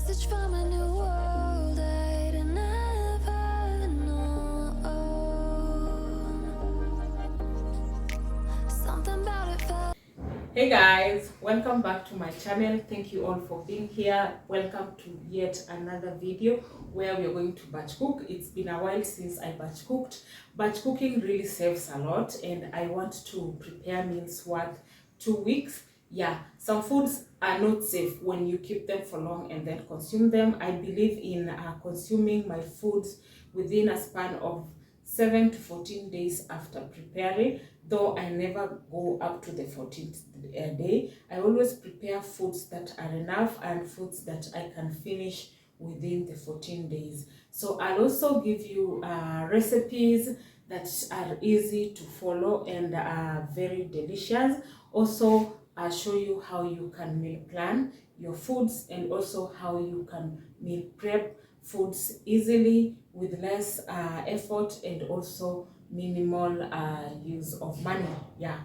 message from a new world I'd never known. Something about it felt. Hey guys, welcome back to my channel. Thank you all for being here. Welcome to yet another video where we are going to batch cook. It's been a while since I batch cooked. Batch cooking really saves a lot, and I want to prepare meals worth 2 weeks. Yeah, some foods are not safe when you keep them for long and then consume them. I believe in consuming my foods within a span of 7 to 14 days after preparing, though I never go up to the 14th day. I always prepare foods that are enough and foods that I can finish within the 14 days. So I'll also give you recipes that are easy to follow and are very delicious. Also, I'll show you how you can meal plan your foods and also how you can meal prep foods easily with less effort and also minimal use of money. Yeah,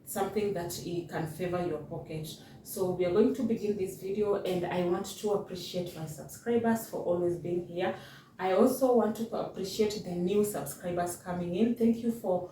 something that can favor your pocket. So we are going to begin this video, and I want to appreciate my subscribers for always being here. I also want to appreciate the new subscribers coming in. Thank you for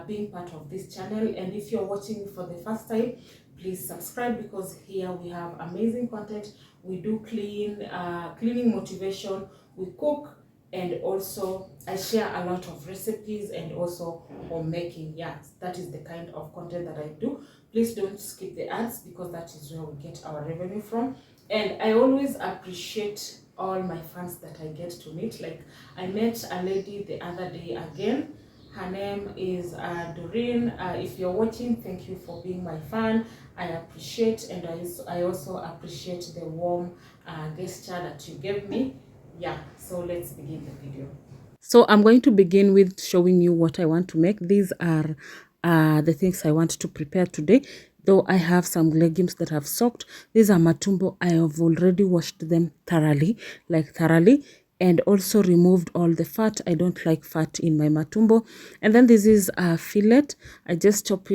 being part of this channel, and if you're watching for the first time, please subscribe, because here we have amazing content. We do cleaning motivation, we cook, and also I share a lot of recipes and also homemaking. Yes, that is the kind of content that I do. Please don't skip the ads, because that is where we get our revenue from. And I always appreciate all my fans that I get to meet. Like, I met a lady the other day again. Her name is Doreen. If you're watching, thank you for being my fan. I appreciate, and I also appreciate the warm gesture that you gave me. Yeah, so let's begin the video. So I'm going to begin with showing you what I want to make. These are the things I want to prepare today. Though I have some legumes that I've soaked. These are matumbo. I have already washed them thoroughly, and also removed all the fat. I don't like fat in my matumbo. And then this is a fillet. I just chopped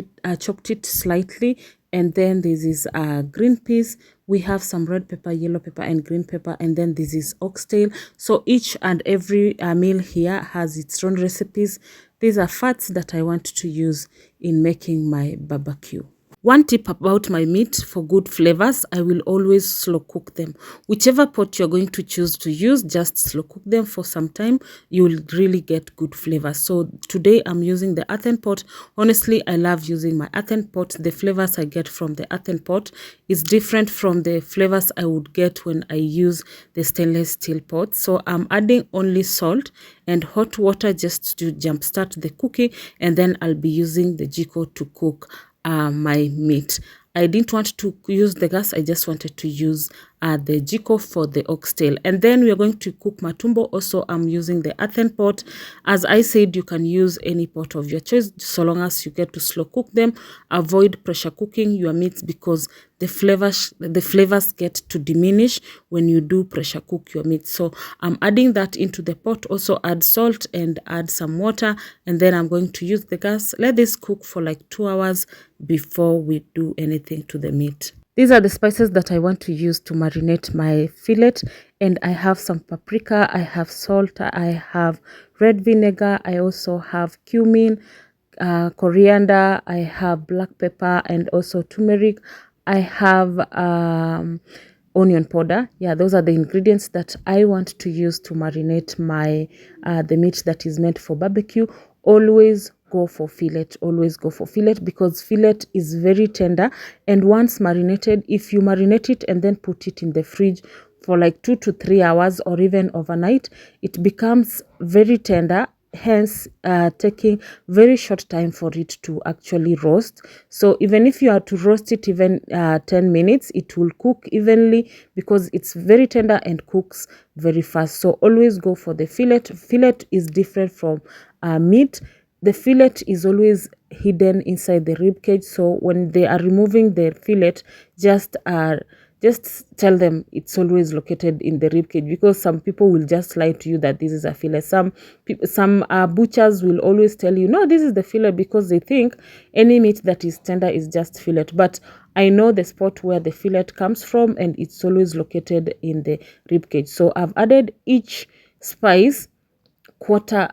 it slightly. And then this is green peas. We have some red pepper, yellow pepper, and green pepper. And then this is oxtail. So each and every meal here has its own recipes. These are fats that I want to use in making my barbecue. One tip about my meat for good flavors, I will always slow cook them. Whichever pot you're going to choose to use, just slow cook them for some time. You'll really get good flavors. So today I'm using the earthen pot. Honestly, I love using my earthen pot. The flavors I get from the earthen pot is different from the flavors I would get when I use the stainless steel pot. So I'm adding only salt and hot water just to jumpstart the cooking, and then I'll be using the jiko to cook my meat. I didn't want to use the gas. I just wanted to use the jiko for the oxtail. And then we are going to cook matumbo. Also, I'm using the earthen pot. As I said, you can use any pot of your choice, so long as you get to slow cook them. Avoid pressure cooking your meats, because the flavors get to diminish when you do pressure cook your meat. So I'm adding that into the pot. Also add salt and add some water, and then I'm going to use the gas. Let this cook for like 2 hours before we do anything to the meat. These are the spices that I want to use to marinate my fillet, and I have some paprika, I have salt, I have red vinegar, I also have cumin, coriander, I have black pepper, and also turmeric. I have onion powder. Yeah, those are the ingredients that I want to use to marinate my the meat that is meant for barbecue. Always go for fillet, because fillet is very tender, and once marinated, if you marinate it and then put it in the fridge for like 2 to 3 hours or even overnight, it becomes very tender, hence taking very short time for it to actually roast. So even if you are to roast it even 10 minutes, it will cook evenly, because it's very tender and cooks very fast. So always go for the fillet. Fillet is different from meat. The fillet is always hidden inside the rib cage, so when they are removing the fillet, just just tell them it's always located in the rib cage, because some people will just lie to you that this is a fillet. Some butchers will always tell you, no, this is the fillet, because they think any meat that is tender is just fillet. But I know the spot where the fillet comes from, and it's always located in the rib cage. So I've added each spice quarter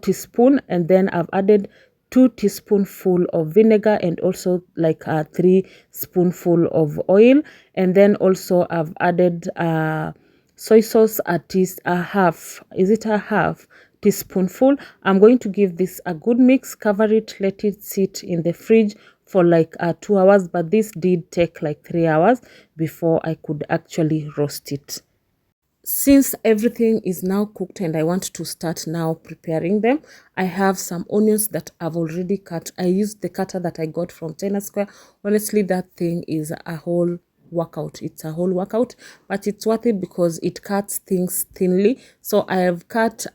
teaspoon, and then I've added 2 teaspoonful of vinegar, and also like a 3 spoonful of oil. And then also I've added soy sauce, at least a half teaspoonful. I'm going to give this a good mix, cover it, let it sit in the fridge for like 2 hours, but this did take like 3 hours before I could actually roast it. Since everything is now cooked and I want to start now preparing them, I have some onions that I've already cut. I used the cutter that I got from China Square. Honestly, that thing is a whole workout. It's a whole workout, but it's worth it because it cuts things thinly. So I have cut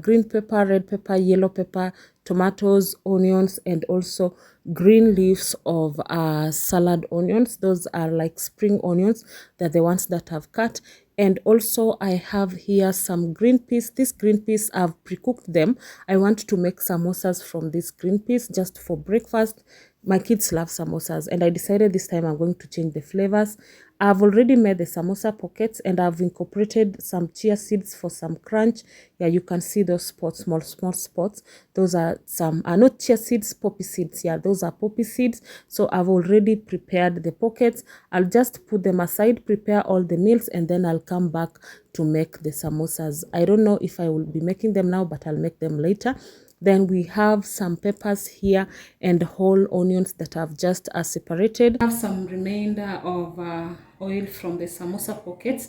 green pepper, red pepper, yellow pepper, tomatoes, onions, and also green leaves of salad onions. Those are like spring onions. They're the ones that I've cut. And also I have here some green peas. This green peas, I've pre-cooked them. I want to make samosas from this green peas just for breakfast. My kids love samosas, and I decided this time I'm going to change the flavors. I've already made the samosa pockets, and I've incorporated some chia seeds for some crunch. Yeah, you can see those spots, small spots. Those are some, not chia seeds, poppy seeds. Yeah, those are poppy seeds. So I've already prepared the pockets. I'll just put them aside, prepare all the meals, and then I'll come back to make the samosas. I don't know if I will be making them now, but I'll make them later. Then we have some peppers here and whole onions that I've just separated. I have some remainder of oil from the samosa pockets.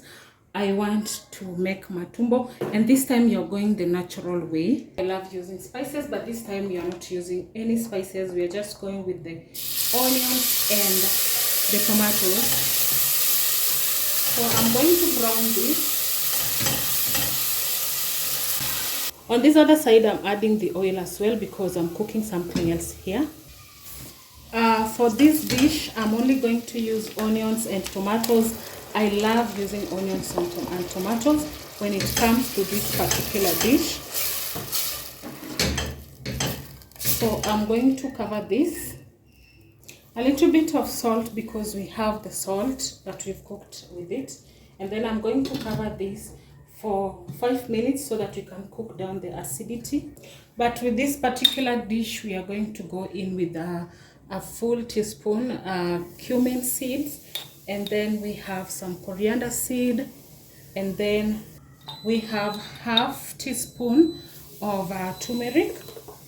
I want to make matumbo, and this time you're going the natural way. I love using spices, but this time we are not using any spices. We are just going with the onions and the tomatoes. So I'm going to brown this. On this other side, I'm adding the oil as well because I'm cooking something else here. For this dish, I'm only going to use onions and tomatoes. I love using onions and tomatoes when it comes to this particular dish. So I'm going to cover this. A little bit of salt because we have the salt that we've cooked with it. And then I'm going to cover this for 5 minutes so that we can cook down the acidity. But with this particular dish, we are going to go in with a full teaspoon cumin seeds, and then we have some coriander seed, and then we have half teaspoon of turmeric,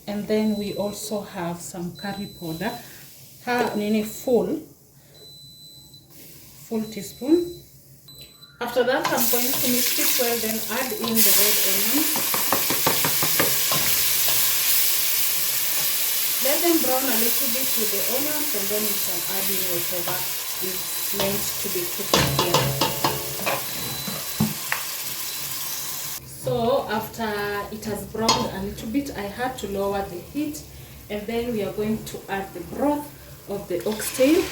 and then we also have some curry powder, full teaspoon. After that, I'm going to mix it well, then add in the red onions. Let them brown a little bit with the onions, and then we can add in whatever is meant to be cooked here. So after it has browned a little bit, I had to lower the heat, and then we are going to add the broth of the oxtail.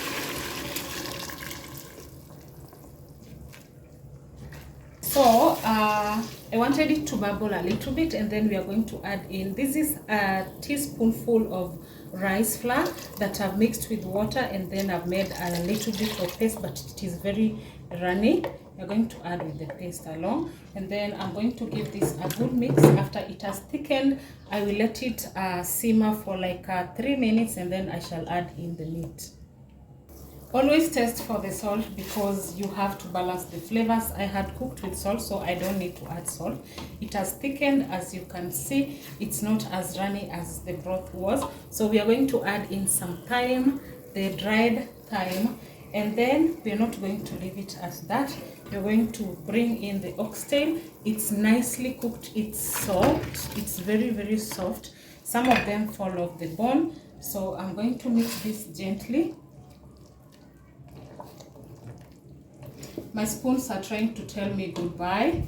So I wanted it to bubble a little bit, and then we are going to add in, this is a teaspoonful of rice flour that I've mixed with water, and then I've made a little bit of paste, but it is very runny. We're going to add with the paste along, and then I'm going to give this a good mix. After it has thickened, I will let it simmer for like 3 minutes, and then I shall add in the meat. Always test for the salt because you have to balance the flavors. I had cooked with salt, so I don't need to add salt. It has thickened, as you can see. It's not as runny as the broth was. So we are going to add in some thyme, the dried thyme, and then we are not going to leave it as that. We're going to bring in the oxtail. It's nicely cooked. It's soft. It's very, very soft. Some of them fall off the bone. So I'm going to mix this gently. My spoons are trying to tell me goodbye,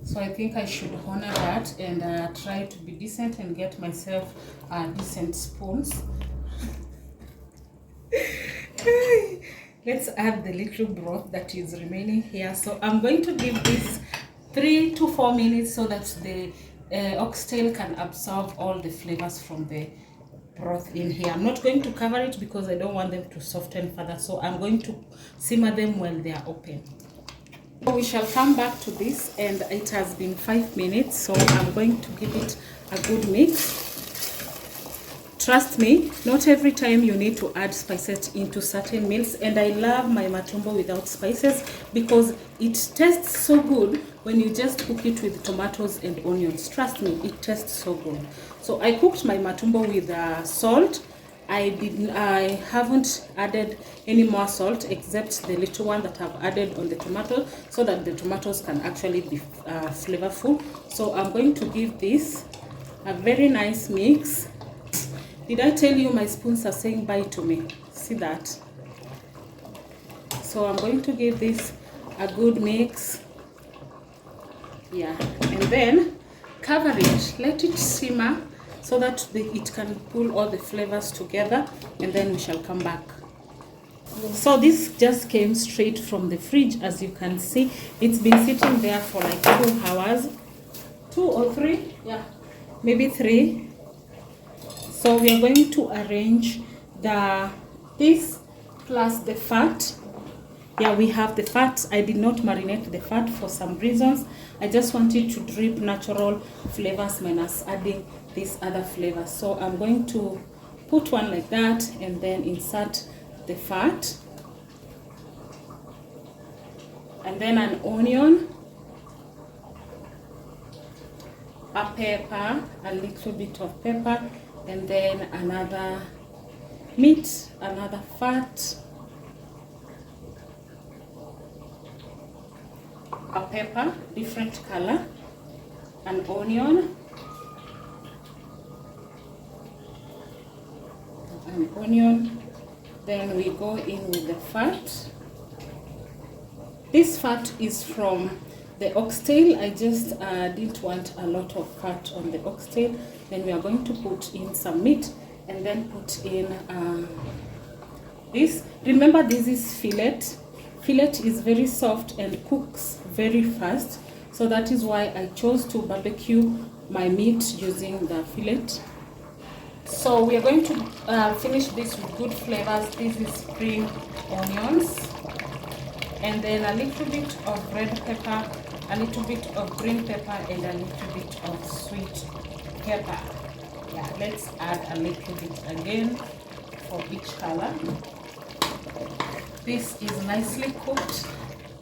so I think I should honor that and try to be decent and get myself decent spoons. let's add the little broth that is remaining here. So I'm going to give this 3 to 4 minutes so that the oxtail can absorb all the flavors from the broth in here. I'm not going to cover it because I don't want them to soften further, so I'm going to simmer them while they are open. So we shall come back to this, and it has been 5 minutes, so I'm going to give it a good mix. Trust me, not every time you need to add spices into certain meals, and I love my matumbo without spices because it tastes so good when you just cook it with tomatoes and onions. Trust me, it tastes so good. So I cooked my matumbo with salt. I haven't added any more salt except the little one that I've added on the tomato so that the tomatoes can actually be flavorful. So I'm going to give this a very nice mix. Did I tell you my spoons are saying bye to me? See that? So I'm going to give this a good mix. Yeah, and then cover it, let it simmer so that it can pull all the flavors together, and then we shall come back. So this just came straight from the fridge. As you can see, it's been sitting there for like 2 hours, 2 or 3, yeah, maybe 3. So we are going to arrange this plus the fat. Yeah, we have the fat. I did not marinate the fat for some reasons. I just wanted to drip natural flavors minus adding these other flavors. So I'm going to put one like that and then insert the fat. And then an onion, a pepper, a little bit of pepper, and then another meat, another fat, a pepper, different color, an onion, then we go in with the fat. This fat is from the oxtail. I just didn't want a lot of fat on the oxtail. Then we are going to put in some meat and then put in this. Remember, this is fillet. Fillet is very soft and cooks very fast, so that is why I chose to barbecue my meat using the fillet. So we are going to finish this with good flavors. This is spring onions, and then a little bit of red pepper, a little bit of green pepper, and a little bit of sweet pepper. Yeah, let's add a little bit again for each color. This is nicely cooked.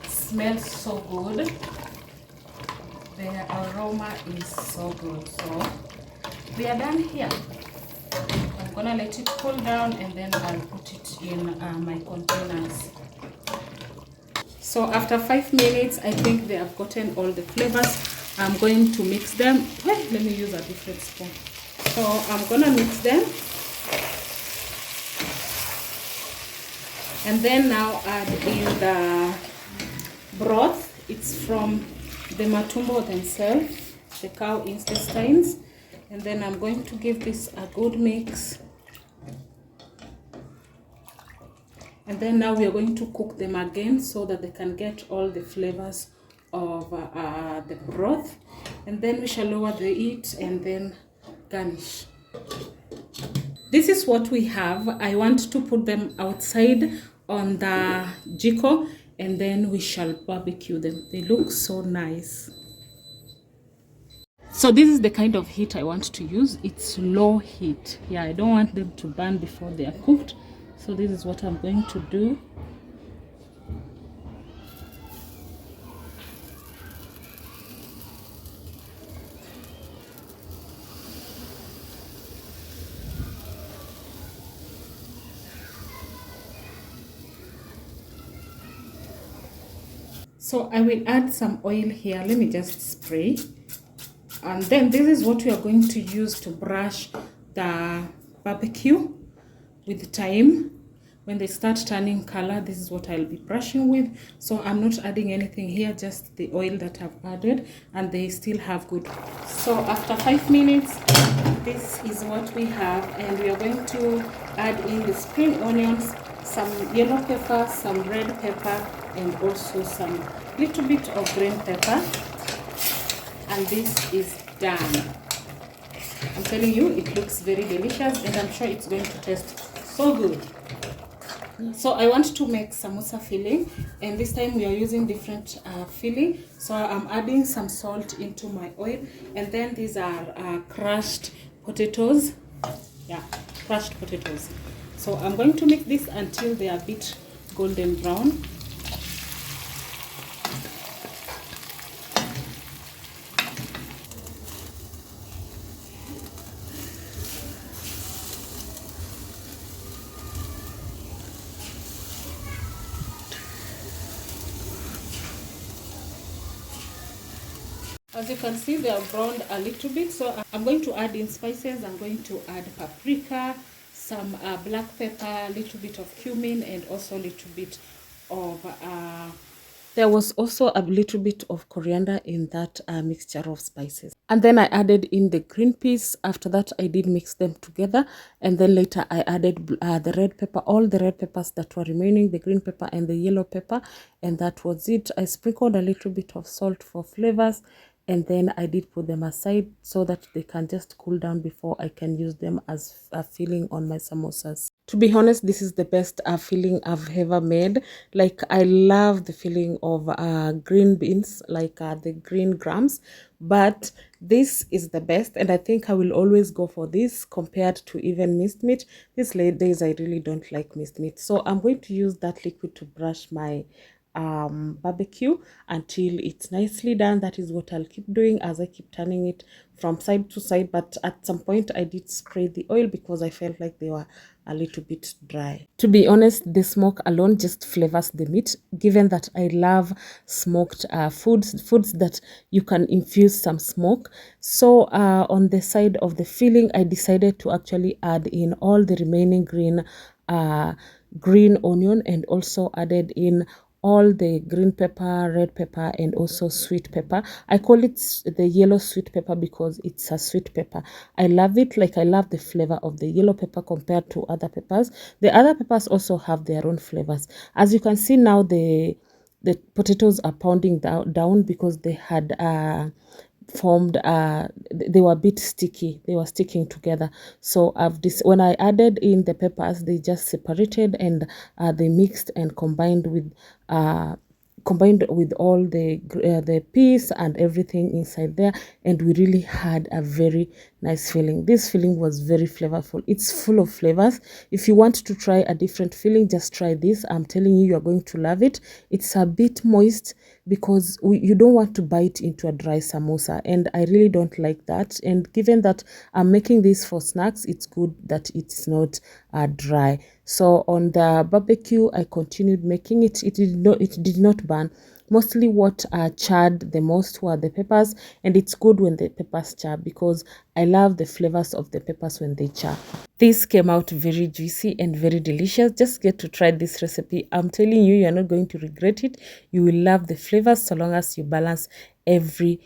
Smells so good. The aroma is so good. So we are done here. I'm gonna let it cool down and then I'll put it in my containers. So after 5 minutes, I think they have gotten all the flavors. I'm going to mix them. Well, let me use a different spoon. So I'm gonna mix them. And then now add in the broth. It's from the matumbo themselves, the cow intestines. And then I'm going to give this a good mix. And then now we are going to cook them again so that they can get all the flavors of the broth. And then we shall lower the heat and then garnish. This is what we have. I want to put them outside on the jiko and then we shall barbecue them. They look so nice. So this is the kind of heat I want to use. It's low heat. Yeah, I don't want them to burn before they are cooked. So this is what I'm going to do. So I will add some oil here. Let me just spray. And then this is what we are going to use to brush the barbecue with time. When they start turning color, this is what I'll be brushing with. So I'm not adding anything here, just the oil that I've added, and they still have good. So after 5 minutes, this is what we have, and we are going to add in the spring onions, some yellow pepper, some red pepper, and also some little bit of green pepper, and this is done. I'm telling you, it looks very delicious, and I'm sure it's going to taste so good. So I want to make samosa filling, and this time we are using different filling. So I'm adding some salt into my oil, and then these are crushed potatoes. Yeah, crushed potatoes. So I'm going to make this until they are a bit golden brown. As you can see, they are browned a little bit, so I'm going to add in spices. I'm going to add paprika, some black pepper, a little bit of cumin, and also a little bit of there was also a little bit of coriander in that mixture of spices. And then I added in the green peas. After that, I did mix them together. And then later I added the red pepper, all the red peppers that were remaining, the green pepper and the yellow pepper. And that was it. I sprinkled a little bit of salt for flavors. And then I did put them aside so that they can just cool down before I can use them as a filling on my samosas. To be honest, this is the best filling I've ever made. Like, I love the feeling of green beans, like the green grams, but this is the best, and I think I will always go for this compared to even minced meat. These days I really don't like minced meat, so I'm going to use that liquid to brush my barbecue until it's nicely done. That is what I'll keep doing as I keep turning it from side to side. But at some point I did spray the oil because I felt like they were a little bit dry. To be honest, the smoke alone just flavors the meat, given that I love smoked foods that you can infuse some smoke. So on the side of the filling, I decided to actually add in all the remaining green onion, and also added in all the green pepper, red pepper, and also sweet pepper. I call it the yellow sweet pepper because it's a sweet pepper. I love it. Like, I love the flavor of the yellow pepper compared to other peppers. The other peppers also have their own flavors. As you can see now, the potatoes are pounding down because they had formed they were a bit sticky, they were sticking together. So when I added in the peppers, they just separated, and they mixed and combined with all the peas and everything inside there, and we really had a very nice filling. This filling was very flavorful. It's full of flavors. If you want to try a different filling, just try this. I'm telling you, you're going to love it. It's a bit moist because you don't want to bite into a dry samosa, and I really don't like that. And given that I'm making this for snacks, it's good that it's not dry. So on the barbecue, I continued making it. It did not burn. Mostly what charred the most were the peppers, and it's good when the peppers char because I love the flavors of the peppers when they char. This came out very juicy and very delicious. Just get to try this recipe. I'm telling you, you're not going to regret it. You will love the flavors so long as you balance every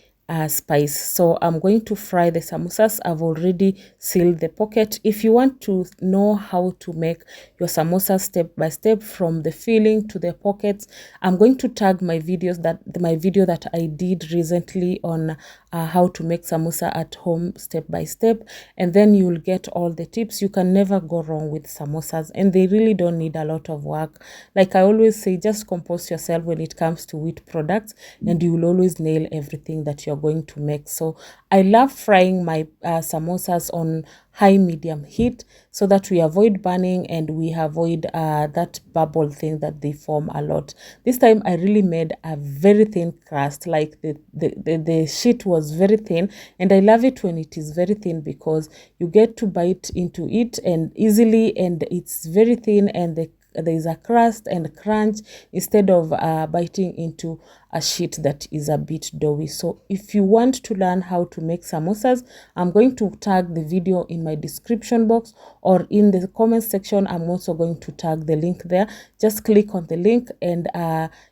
spice. So I'm going to fry the samosas. I've already sealed the pocket. If you want to know how to make your samosas step by step from the filling to the pockets, I'm going to tag my video that I did recently on how to make samosa at home step by step, and then you will get all the tips. You can never go wrong with samosas, and they really don't need a lot of work. Like I always say, just compose yourself when it comes to wheat products, and you will always nail everything that you're going to make. So I love frying my samosas on high medium heat so that we avoid burning and we avoid that bubble thing that they form a lot. This time I really made a very thin crust. Like the sheet was very thin, and I love it when it is very thin because you get to bite into it and easily, and it's very thin, and there is a crust and crunch instead of biting into a sheet that is a bit doughy. So if you want to learn how to make samosas, I'm going to tag the video in my description box, or in the comment section. I'm also going to tag the link there. Just click on the link and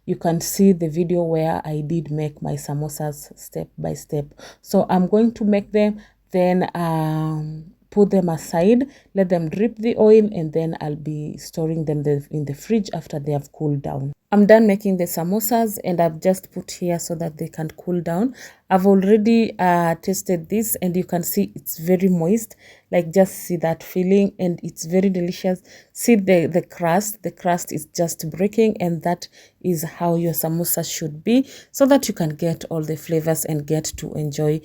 you can see the video where I did make my samosas step by step. So I'm going to make them, then put them aside, let them drip the oil, and then I'll be storing them in the fridge after they have cooled down. I'm done making the samosas, and I've just put here so that they can cool down. I've already tasted this, and you can see it's very moist. Like, just see that feeling, and it's very delicious. See the crust is just breaking, and that is how your samosa should be, so that you can get all the flavors and get to enjoy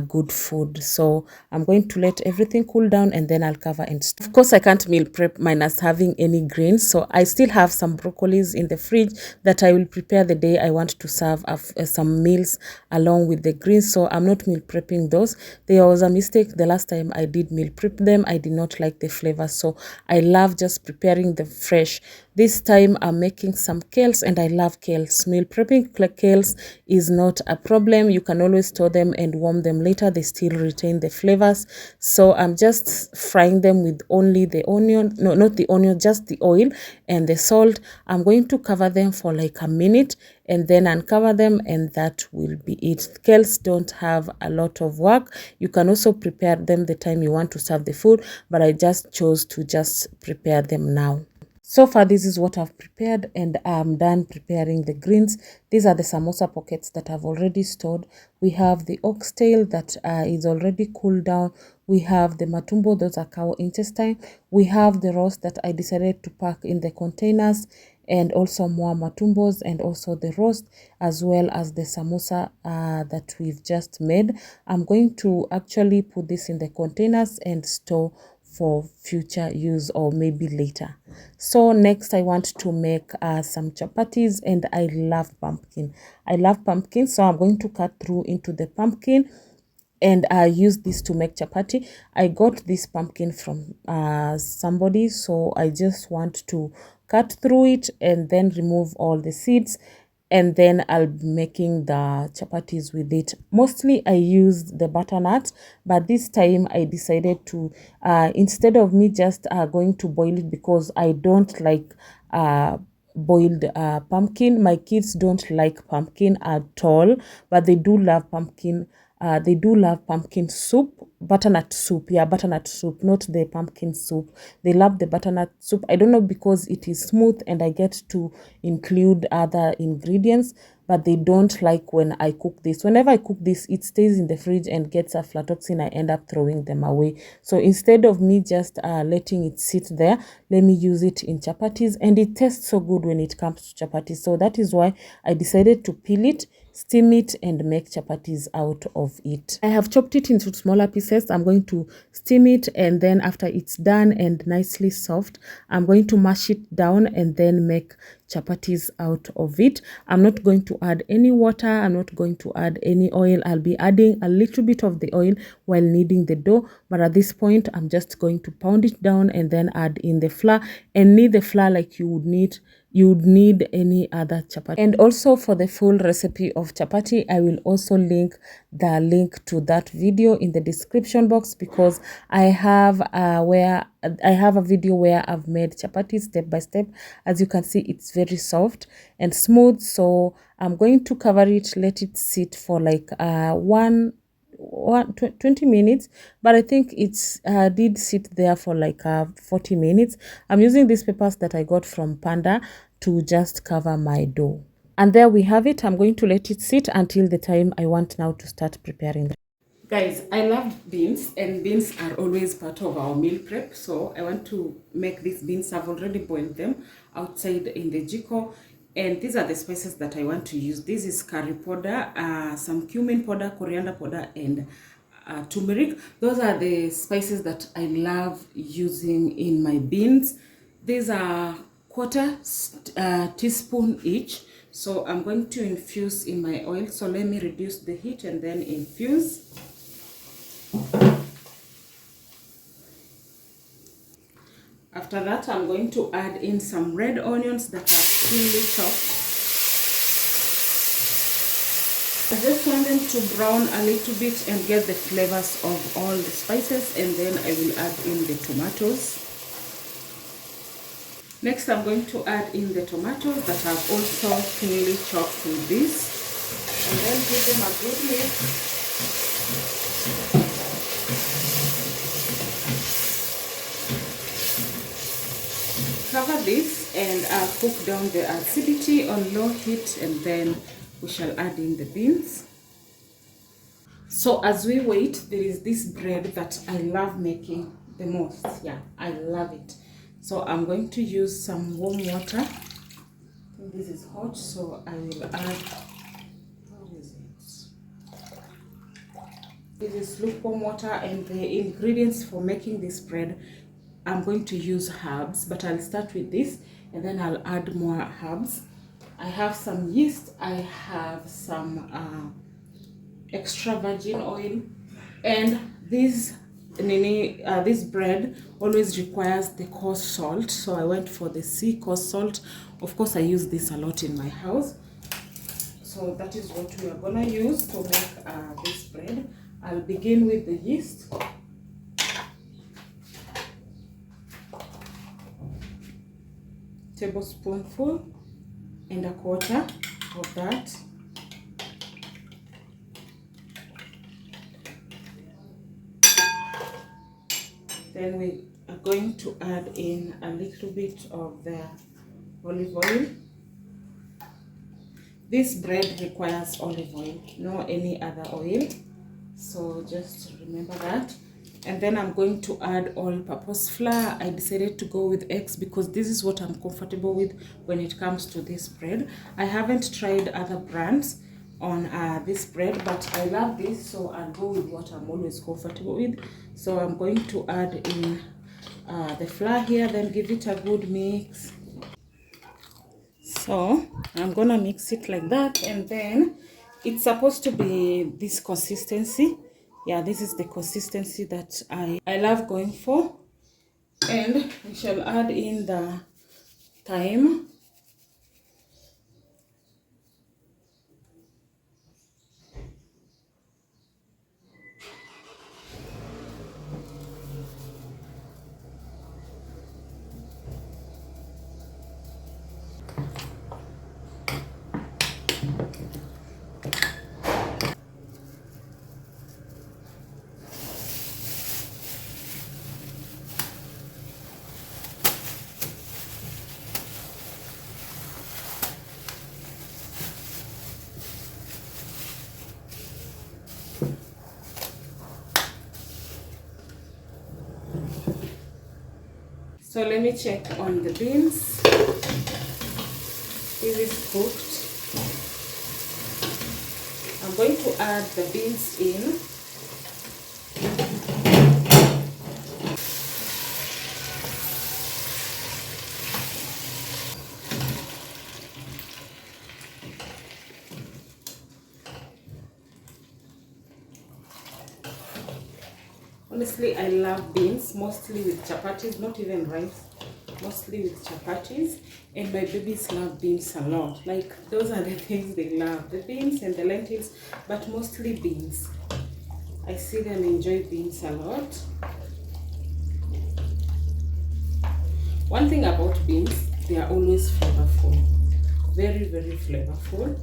good food. So I'm going to let everything cool down, and then I'll cover and store. Of course, I can't meal prep minus having any greens, so I still have some broccolis in the fridge that I will prepare the day I want to serve some meals along with the greens. So I'm not meal prepping those. There was a mistake the last time I did meal prep them. I did not like the flavor, so I love just preparing them fresh. This time I'm making some kales, and I love kales. Meal prepping kales is not a problem. You can always store them and warm them later. They still retain the flavors. So I'm just frying them with only the onion, no, not the onion, just the oil and the salt. I'm going to cover them for like a minute and then uncover them, and that will be it. Kales don't have a lot of work. You can also prepare them the time you want to serve the food, but I just chose to just prepare them now. So far, this is what I've prepared, and I'm done preparing the greens. These are the samosa pockets that I've already stored. We have the oxtail that is already cooled down. We have the matumbo, those are cow intestine. We have the roast that I decided to pack in the containers, and also more matumbos, and also the roast, as well as the samosa that we've just made. I'm going to actually put this in the containers and store for future use, or maybe later. So next I want to make some chapatis, and I love pumpkin. I love pumpkin, so I'm going to cut through into the pumpkin and I use this to make chapati. I got this pumpkin from somebody, so I just want to cut through it and then remove all the seeds, and then I'll be making the chapatis with it. Mostly I used the butternut, but this time I decided to, instead of me just going to boil it, because I don't like boiled pumpkin. My kids don't like pumpkin at all, but they do love pumpkin. They do love pumpkin soup, butternut soup. Yeah, butternut soup, not the pumpkin soup. They love the butternut soup. I don't know, because it is smooth and I get to include other ingredients, but they don't like when I cook this. Whenever I cook this, it stays in the fridge and gets aflatoxin. I end up throwing them away. So instead of me just letting it sit there, let me use it in chapatis, and it tastes so good when it comes to chapatis. So that is why I decided to peel it, steam it, and make chapatis out of it. I have chopped it into smaller pieces. I'm going to steam it, and then after it's done and nicely soft, I'm going to mash it down and then make chapatis out of it. I'm not going to add any water. I'm not going to add any oil. I'll be adding a little bit of the oil while kneading the dough, but at this point I'm just going to pound it down and then add in the flour, and knead the flour like you would need any other chapati. And also, for the full recipe of chapati, I will also link the link to that video in the description box, because I have a video where I've made chapati step by step. As you can see, it's very soft and smooth. So I'm going to cover it, let it sit for like 20 minutes, but I think it's did sit there for like 40 minutes. I'm using these papers that I got from Panda to just cover my dough. And there we have it. I'm going to let it sit until the time I want now to start preparing them. Guys, I love beans, and beans are always part of our meal prep. So I want to make these beans. I've already boiled them outside in the jiko. And these are the spices that I want to use. This is curry powder, some cumin powder, coriander powder, and turmeric. Those are the spices that I love using in my beans. These are quarter teaspoon each. So I'm going to infuse in my oil. So let me reduce the heat and then infuse. After that, I'm going to add in some red onions that are finely chopped. I just want them to brown a little bit and get the flavors of all the spices, and then I will add in the tomatoes. Next, I'm going to add in the tomatoes that I've also finely chopped with this, and then give them a good mix. cover this and cook down the acidity on low heat, and then we shall add in the beans. So as we wait, there is this bread that I love making the most. Yeah, I love it. So I'm going to use some warm water. This is hot, so I will add, how is it? This is lukewarm water, and the ingredients for making this bread, I'm going to use herbs, but I'll start with this and then I'll add more herbs. I have some yeast, I have some extra virgin oil, and this bread always requires the coarse salt, so I went for the sea coarse salt. Of course, I use this a lot in my house, so that is what we are gonna use to make this bread. I'll begin with the yeast. Tablespoonful and a quarter of that. Then we are going to add in a little bit of the olive oil. This bread requires olive oil, no any other oil, so just remember that. And then I'm going to add all-purpose flour. I decided to go with eggs because this is what I'm comfortable with when it comes to this bread. I haven't tried other brands on this bread, but I love this, so I'll go with what I'm always comfortable with. So I'm going to add in the flour here, then give it a good mix. So I'm gonna mix it like that, and then it's supposed to be this consistency. Yeah, this is the consistency that I love going for. And we shall add in the thyme. So let me check on the beans. This is cooked. I'm going to add the beans in. Honestly, I love beans, mostly with chapatis, not even rice, mostly with chapatis. And my babies love beans a lot. Like, those are the things they love, the beans and the lentils, but mostly beans. I see them enjoy beans a lot. One thing about beans, they are always flavorful, very, very flavorful.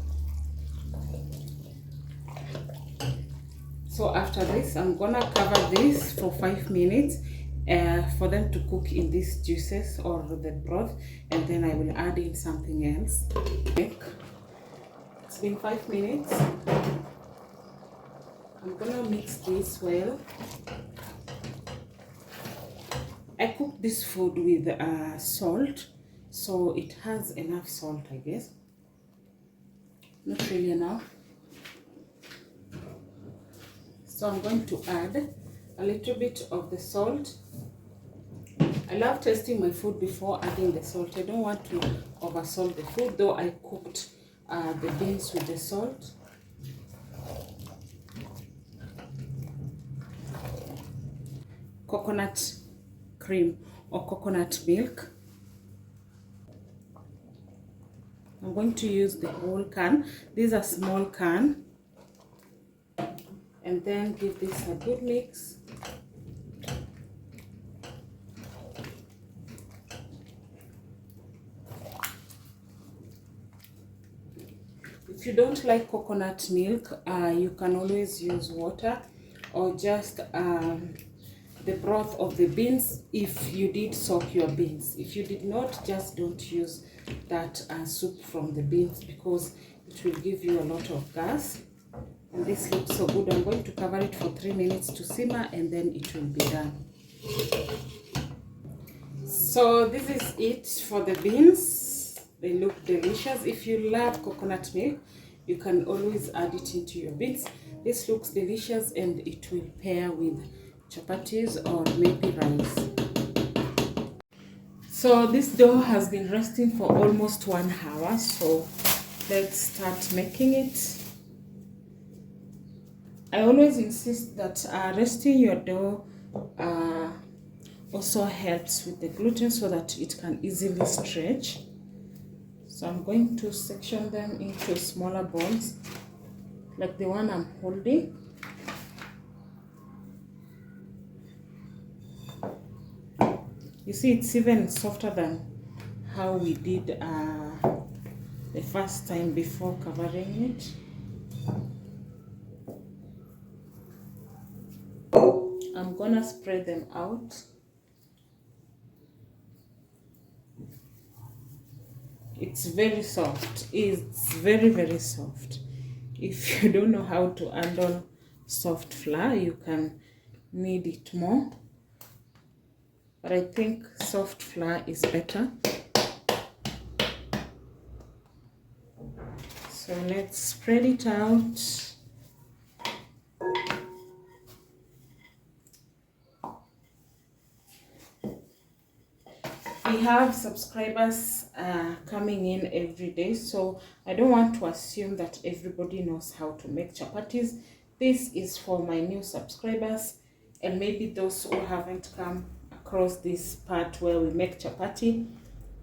So after this, I'm gonna cover this for 5 minutes for them to cook in these juices or the broth, and then I will add in something else. It's been 5 minutes. I'm gonna mix this well. I cook this food with salt, so it has enough salt, I guess. Not really enough. So I'm going to add a little bit of the salt. I love tasting my food before adding the salt. I don't want to oversalt the food, though I cooked the beans with the salt. Coconut cream or coconut milk. I'm going to use the whole can. These are small can. And then give this a good mix. If you don't like coconut milk, you can always use water or just the broth of the beans if you did soak your beans. If you did not, just don't use that soup from the beans because it will give you a lot of gas. And this looks so good. I'm going to cover it for 3 minutes to simmer and then it will be done. So this is it for the beans. They look delicious. If you love coconut milk, you can always add it into your beans. This looks delicious and it will pair with chapatis or maybe rice. So this dough has been resting for almost 1 hour. So let's start making it. I always insist that resting your dough also helps with the gluten so that it can easily stretch. So I'm going to section them into smaller balls like the one I'm holding. You see, it's even softer than how we did the first time before covering it. I'm gonna spread them out. It's very soft. It's very, very soft. If you don't know how to handle soft flour, you can knead it more. But I think soft flour is better. So let's spread it out. We have subscribers coming in every day, so I don't want to assume that everybody knows how to make chapatis. This is for my new subscribers and maybe those who haven't come across this part where we make chapati.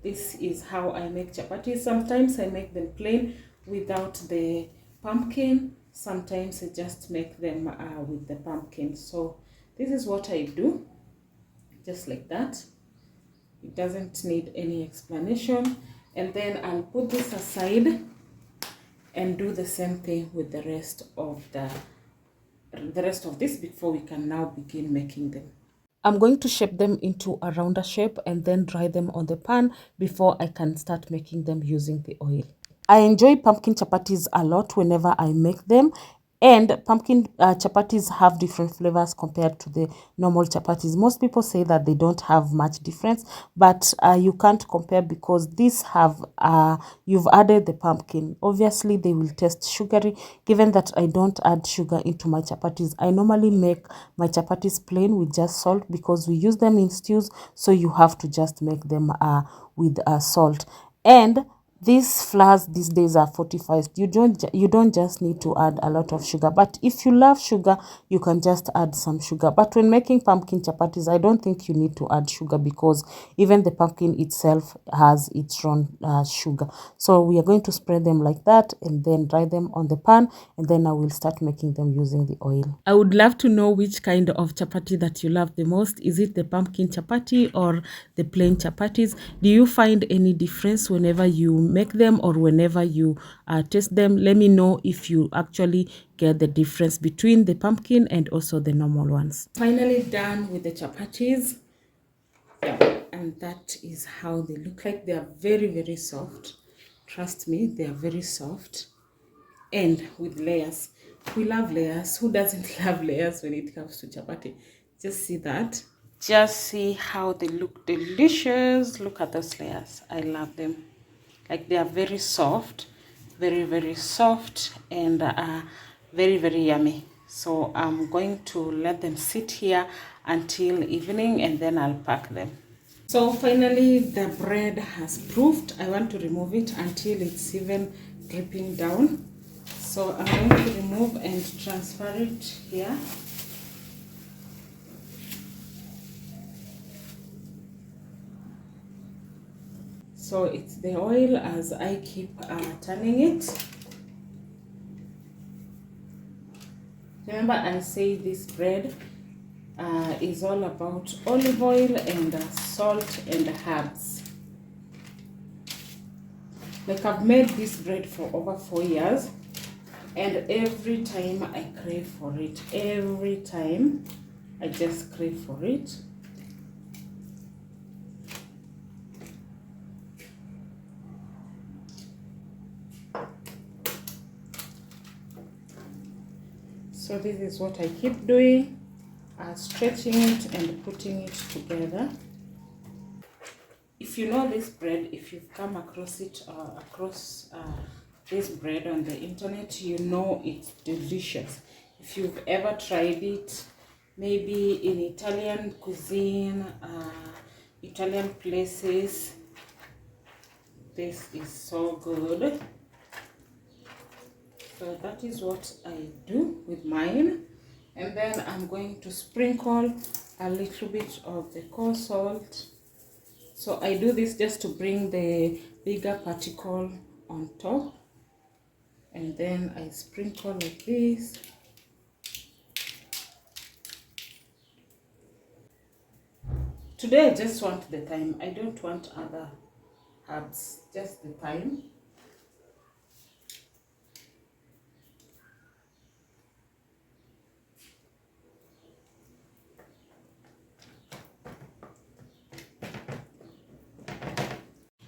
This is how I make chapatis. Sometimes I make them plain without the pumpkin. Sometimes I just make them with the pumpkin. So this is what I do, just like that. It doesn't need any explanation. And then I'll put this aside and do the same thing with the rest of this before we can now begin making them. I'm going to shape them into a rounder shape and then dry them on the pan before I can start making them using the oil. I enjoy pumpkin chapatis a lot whenever I make them. And pumpkin chapatis have different flavors compared to the normal chapatis. Most people say that they don't have much difference, but you can't compare because these have, you've added the pumpkin. Obviously, they will taste sugary. Given that I don't add sugar into my chapatis, I normally make my chapatis plain with just salt because we use them in stews, so you have to just make them with salt. And these flours these days are fortified. You don't just need to add a lot of sugar, but if you love sugar, you can just add some sugar. But when making pumpkin chapatis, I don't think you need to add sugar because even the pumpkin itself has its own sugar. So we are going to spread them like that and then dry them on the pan, and then I will start making them using the oil. I would love to know which kind of chapati that you love the most. Is it the pumpkin chapati or the plain chapatis? Do you find any difference whenever you make them or whenever you taste them? Let me know if you actually get the difference between the pumpkin and also the normal ones. Finally done with the chapatis. Yeah, and that is how they look like. They are very, very soft. Trust me, they are very soft and with layers. We love layers. Who doesn't love layers when it comes to chapati? Just see that. Just see how they look delicious. Look at those layers. I love them. Like, they are very soft, very, very soft, and very, very yummy. So I'm going to let them sit here until evening and then I'll pack them. So finally the bread has proofed. I want to remove it until it's even dripping down. So I'm going to remove and transfer it here. So it's the oil as I keep turning it. Remember, I say this bread is all about olive oil and salt and herbs. Like, I've made this bread for over 4 years, and every time I crave for it. Every time I just crave for it. So this is what I keep doing, stretching it and putting it together. If you know this bread, if you've come across it, this bread on the internet, you know it's delicious. If you've ever tried it, maybe in Italian cuisine, Italian places, this is so good. So that is what I do with mine. And then I'm going to sprinkle a little bit of the coarse salt. So I do this just to bring the bigger particle on top. And then I sprinkle like this. Today I just want the thyme. I don't want other herbs, just the thyme.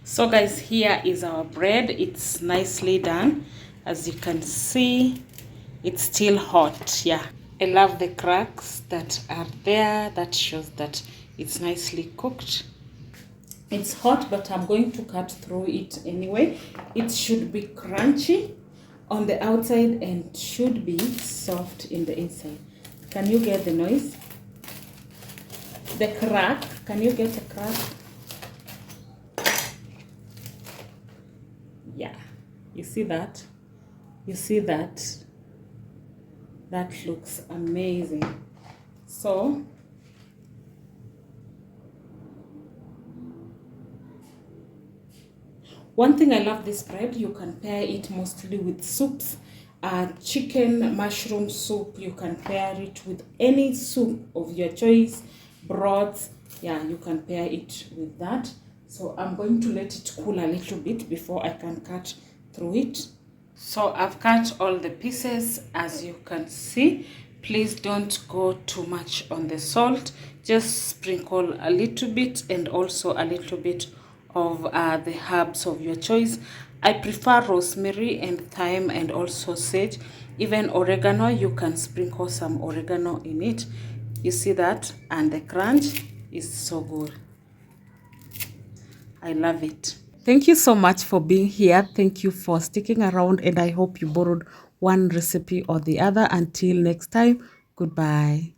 So guys, here is our bread. It's nicely done. As you can see, it's still hot. Yeah, I love the cracks that are there. That shows that it's nicely cooked. It's hot, but I'm going to cut through it anyway. It should be crunchy on the outside and should be soft in the inside. Can you get the noise? The crack. Can you get the crack? Yeah, you see that? You see that? That looks amazing. So one thing I love this bread, you can pair it mostly with soups. Chicken mushroom soup, you can pair it with any soup of your choice. Broths, yeah, you can pair it with that. So I'm going to let it cool a little bit before I can cut through it. So I've cut all the pieces, as you can see. Please don't go too much on the salt. Just sprinkle a little bit and also a little bit of the herbs of your choice. I prefer rosemary and thyme and also sage. Even oregano, you can sprinkle some oregano in it. You see that? And the crunch is so good. I love it. Thank you so much for being here. Thank you for sticking around, and I hope you borrowed one recipe or the other. Until next time, goodbye.